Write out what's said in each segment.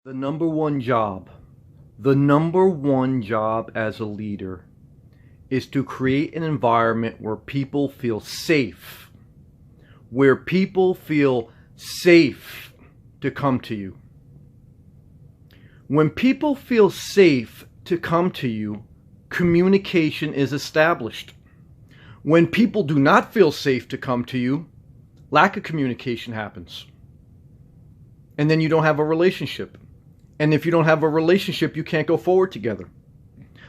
The number one job, as a leader is to create an environment where people feel safe, to come to you. When people feel safe to come to you, communication is established. When people do not feel safe to come to you, lack of communication happens. And then you don't have a relationship. And if you don't have a relationship, you can't go forward together.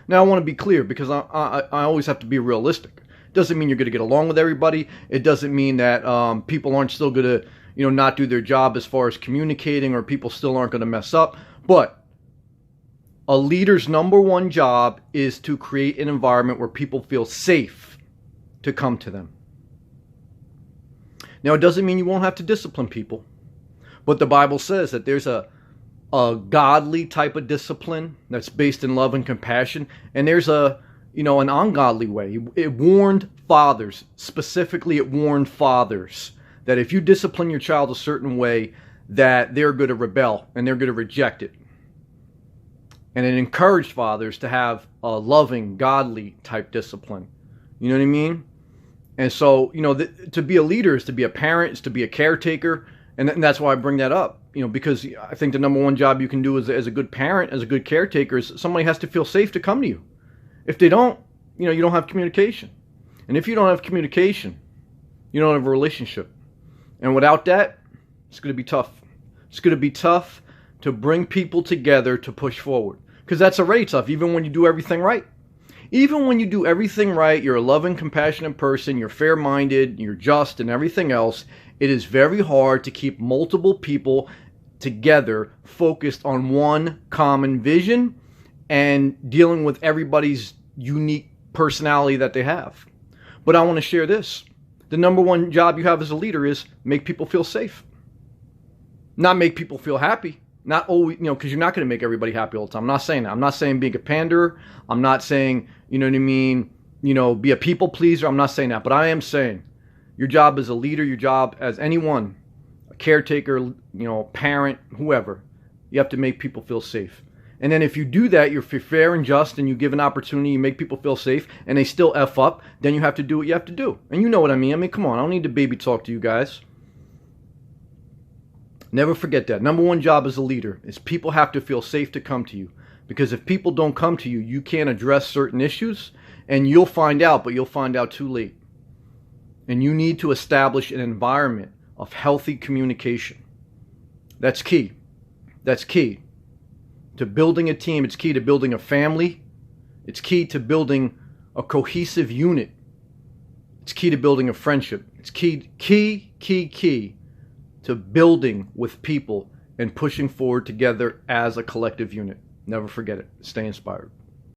Now, I want to be clear because I always have to be realistic. It doesn't mean you're going to get along with everybody. It doesn't mean that people aren't still going to, not do their job as far as communicating, or people still aren't going to mess up. But a leader's number one job is to create an environment where people feel safe to come to them. Now, it doesn't mean you won't have to discipline people. But the Bible says that there's a godly type of discipline that's based in love and compassion, and there's an ungodly way. It warned fathers, specifically it warned fathers, that if you discipline your child a certain way, that they're going to rebel and they're going to reject it. And it encouraged fathers to have a loving, godly type discipline. You know what I mean? And so, to be a leader is to be a parent, is to be a caretaker, and that's why I bring that up. Because I think the number one job you can do as a good parent, as a good caretaker, is somebody has to feel safe to come to you. If they don't, you don't have communication. And if you don't have communication, you don't have a relationship. And without that, it's going to be tough. It's going to be tough to bring people together to push forward. Because that's already tough, even when you do everything right. Even when you do everything right, you're a loving, compassionate person, you're fair-minded, you're just, and everything else, it is very hard to keep multiple people together focused on one common vision and dealing with everybody's unique personality that they have. But I want to share this. The number one job you have as a leader is make people feel safe. Not make people feel happy. Not always, because you're not going to make everybody happy all the time. I'm not saying that. I'm not saying being a panderer. I'm not saying, be a people pleaser. I'm not saying that. But I am saying your job as a leader, your job as anyone, a caretaker, parent, whoever, you have to make people feel safe. And then if you do that, you're fair and just, and you give an opportunity, you make people feel safe, and they still F up, then you have to do what you have to do. And you know what I mean. Come on. I don't need to baby talk to you guys. Never forget that. Number one job as a leader is people have to feel safe to come to you. Because if people don't come to you, you can't address certain issues, and you'll find out, but you'll find out too late. And you need to establish an environment of healthy communication. That's key. That's key to building a team. It's key to building a family. It's key to building a cohesive unit. It's key to building a friendship. It's key to building with people and pushing forward together as a collective unit. Never forget it. Stay inspired.